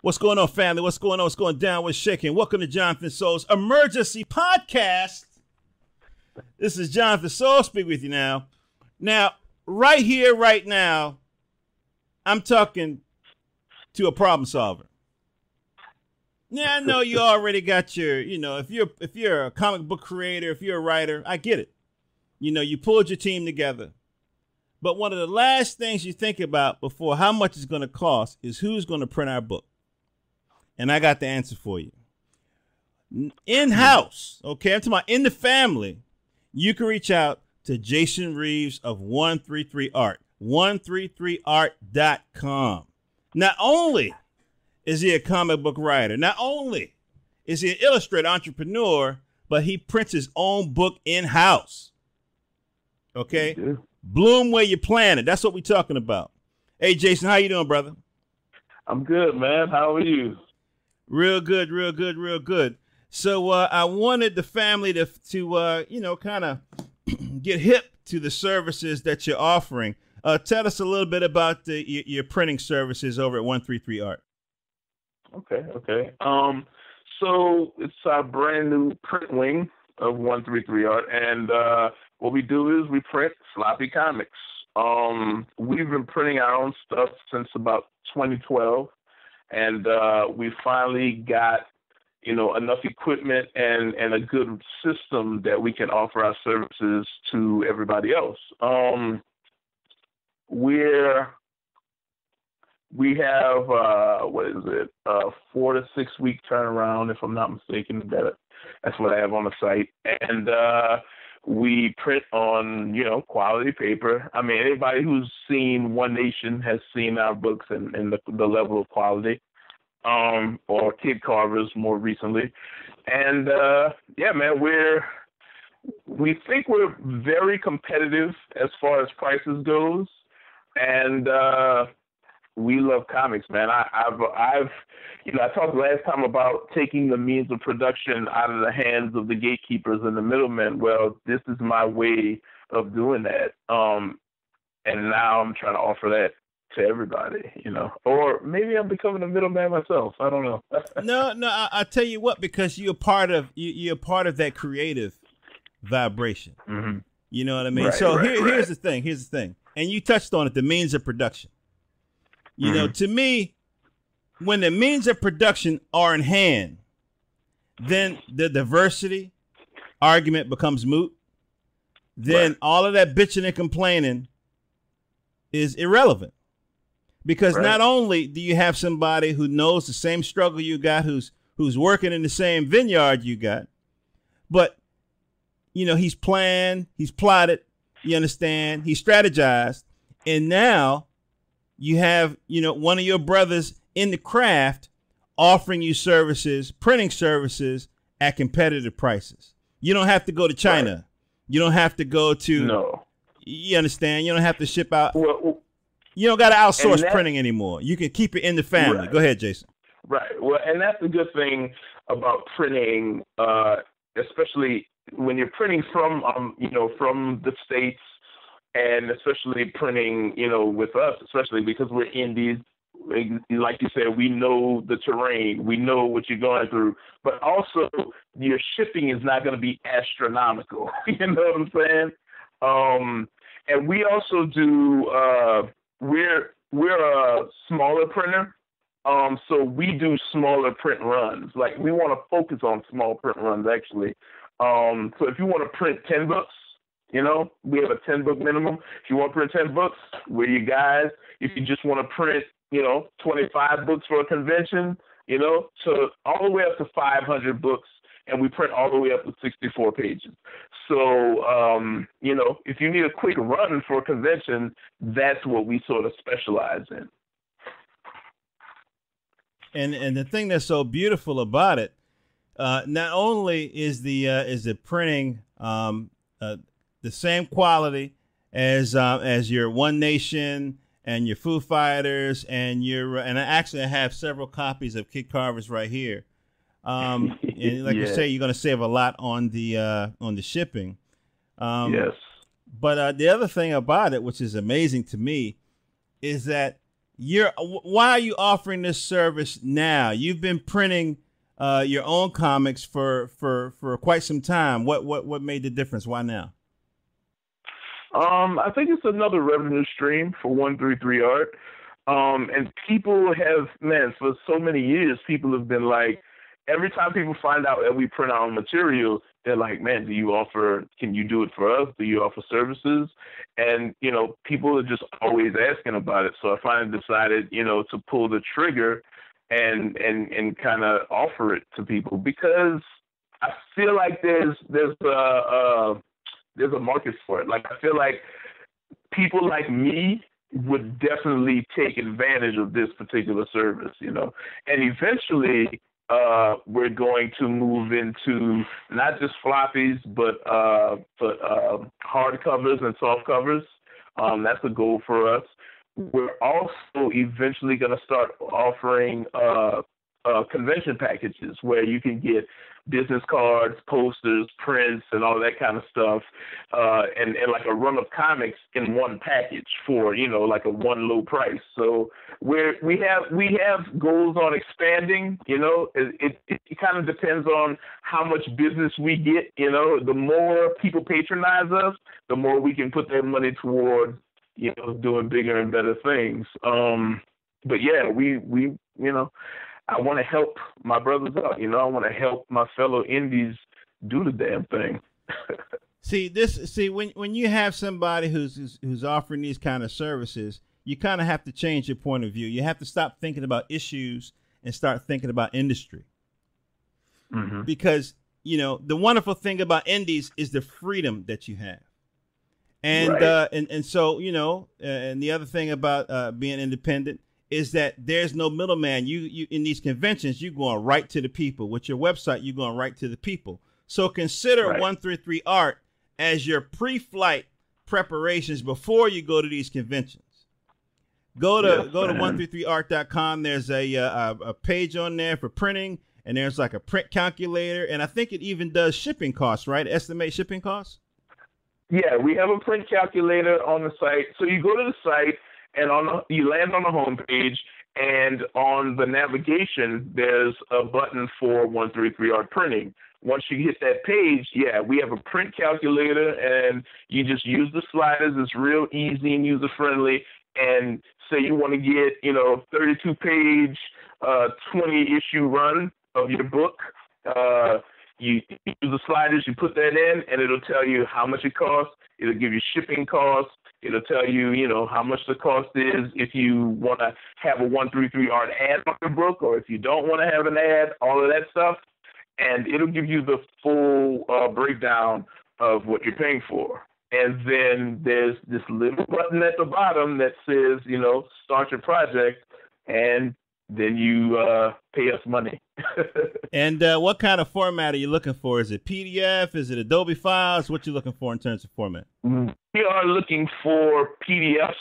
What's going on, family? What's going on? What's going down? What's shaking? Welcome to Jonathan Soul's Emergency Podcast. This is Jonathan Soul speaking with you now. Now, right here, right now, I'm talking to a problem solver. Yeah, I know you already got your, if you're a comic book creator, if you're a writer, I get it. You pulled your team together. But one of the last things you think about before how much it's going to cost is who's going to print our book. And I got the answer for you. In-house, okay, I'm talking about in the family, you can reach out to Jason Reeves of 133art, 133art.com. Not only is he a comic book writer, not only is he an illustrator entrepreneur, but he prints his own book in-house. Okay? Bloom where you planted. That's what we're talking about. Hey, Jason, how you doing, brother? I'm good, man. How are you? Real good, real good, real good. So I wanted the family to kind of get hip to the services that you're offering. Tell us a little bit about your printing services over at 133art. Okay. So it's our brand new print wing of 133art, and what we do is we print sloppy comics. We've been printing our own stuff since about 2012, and we finally got enough equipment and a good system that we can offer our services to everybody else. We have 4 to 6 week turnaround, if I'm not mistaken. That's what I have on the site, and we print on quality paper. I mean, anybody who's seen One Nation has seen our books and the level of quality. Or Kid Carvers more recently, and man, we think we're very competitive as far as prices goes, and we love comics, man. I talked last time about taking the means of production out of the hands of the gatekeepers and the middlemen. Well, this is my way of doing that, and now I'm trying to offer that to everybody, or maybe I'm becoming a middleman myself. I don't know. No, I tell you what, because you're part of that creative vibration. Mm-hmm. You know what I mean? Right, so right. Here's the thing, and you touched on it, the means of production. To me, when the means of production are in hand, then the diversity argument becomes moot. Then all of that bitching and complaining is irrelevant. Because not only do you have somebody who knows the same struggle you got, who's working in the same vineyard you got, but he's planned, he's plotted, you understand, he strategized, and now you have one of your brothers in the craft offering you services, printing services at competitive prices. You don't have to go to China. Right. You don't have to go to you understand, you don't have to ship out. You don't got to outsource printing anymore. You can keep it in the family. Right. Go ahead, Jason. Right. Well, and that's the good thing about printing, especially when you're printing from the States, and especially printing, with us, especially because we're indies. Like you said, we know the terrain. We know what you're going through. But also, your shipping is not going to be astronomical. You know what I'm saying? And we also do we're a smaller printer, so we do smaller print runs. Like, we want to focus on small print runs, actually. So if you want to print 10 books, we have a 10 book minimum. If you want to print 10 books, we're your guys. If you just want to print 25 books for a convention, so all the way up to 500 books, and we print all the way up to 64 pages. So, if you need a quick run for a convention, that's what we sort of specialize in. And the thing that's so beautiful about it, not only is the printing the same quality as your One Nation and your Foo Fighters and I actually have several copies of Kid Carvers right here. And like you say, you're going to save a lot on the shipping. Yes. But the other thing about it, which is amazing to me, is that Why are you offering this service now? You've been printing your own comics for quite some time. What made the difference? Why now? I think it's another revenue stream for 133 Art. And people have, man, for so many years, people have been like, every time people find out that we print our own material, they're like, man, can you do it for us? Do you offer services? And, people are just always asking about it. So I finally decided, to pull the trigger and kind of offer it to people, because I feel like there's a market for it. Like, I feel like people like me would definitely take advantage of this particular service, and eventually we're going to move into not just floppies, but hardcovers and soft covers. That's a goal for us. We're also eventually going to start offering convention packages where you can get business cards, posters, prints, and all that kind of stuff, and like a run of comics in one package for like a one low price. So we have goals on expanding. It kind of depends on how much business we get. The more people patronize us, the more we can put that money toward doing bigger and better things. But yeah, we I want to help my brothers out. I want to help my fellow indies do the damn thing. When you have somebody who's offering these kind of services, you kind of have to change your point of view. You have to stop thinking about issues and start thinking about industry. Mm-hmm. Because, the wonderful thing about indies is the freedom that you have. And, right. And so, and the other thing about being independent is that there's no middleman. You in these conventions, you're going right to the people. With your website, you're going right to the people. So consider 133 Art as your pre-flight preparations before you go to these conventions. Go to 133art.com. There's a page on there for printing, and there's like a print calculator, and I think it even does shipping costs, right? Estimate shipping costs. Yeah, we have a print calculator on the site. So you go to the site, and you land on the home page, and on the navigation, there's a button for 133 Art Printing. Once you hit that page, we have a print calculator, and you just use the sliders. It's real easy and user-friendly. And say you want to get, 32-page, 20-issue run of your book. You use the sliders, you put that in, and it'll tell you how much it costs. It'll give you shipping costs. It'll tell you, how much the cost is if you want to have a 133 Art ad on your book, or if you don't want to have an ad, all of that stuff. And it'll give you the full breakdown of what you're paying for. And then there's this little button at the bottom that says, start your project, and then you pay us money. And what kind of format are you looking for? Is it PDF? Is it Adobe files? What you looking for in terms of format? We are looking for PDFs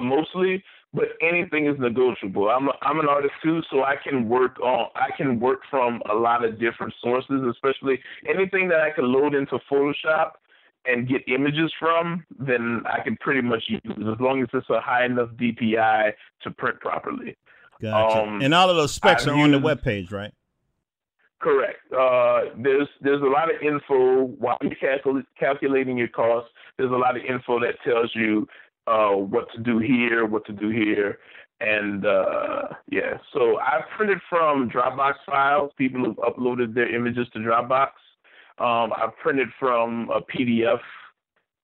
mostly, but anything is negotiable. I'm an artist too, so I can work from a lot of different sources, especially anything that I can load into Photoshop and get images from, then I can pretty much use it as long as it's a high enough DPI to print properly. Gotcha. And all of those specs are on the webpage, right? Correct. There's a lot of info while you're calculating your costs. There's a lot of info that tells you what to do here, and So I've printed from Dropbox files. People have uploaded their images to Dropbox. I've printed from a PDF.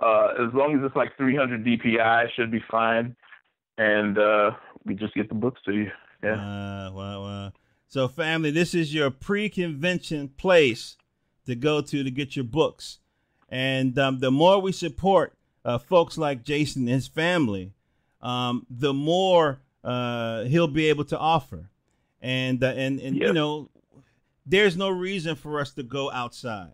As long as it's like 300 DPI, should be fine. And we just get the books to you. Yeah. Wow. So, family, this is your pre-convention place to go to get your books. And the more we support folks like Jason and his family, the more he'll be able to offer. And yep. There's no reason for us to go outside.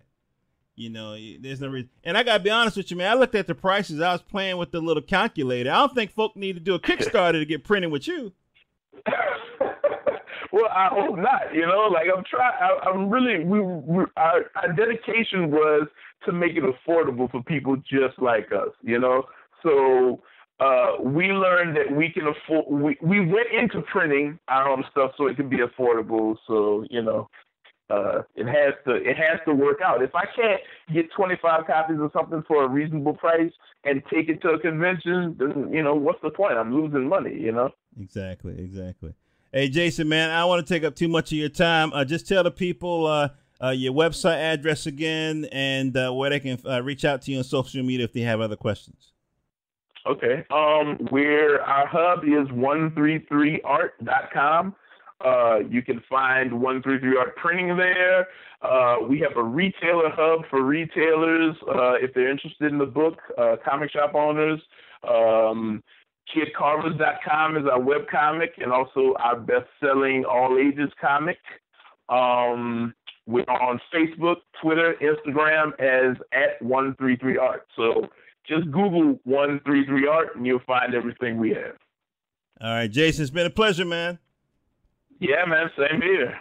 There's no reason. And I got to be honest with you, man. I looked at the prices. I was playing with the little calculator. I don't think folk need to do a Kickstarter to get printed with you. Well, I hope not. I'm trying. Our dedication was to make it affordable for people just like us. So we learned that we can afford. We went into printing our own stuff so it could be affordable. So it has to work out. If I can't get 25 copies of something for a reasonable price and take it to a convention, then what's the point? I'm losing money. Exactly. Hey, Jason, man, I don't want to take up too much of your time. Just tell the people your website address again and where they can reach out to you on social media if they have other questions. Okay. Our hub is 133art.com. You can find 133art printing there. We have a retailer hub for retailers if they're interested in the book, comic shop owners. KidCarvers.com is our web comic and also our best-selling all-ages comic. We're on Facebook, Twitter, Instagram as @133art. So just Google 133art and you'll find everything we have. All right, Jason, it's been a pleasure, man. Yeah, man, same here.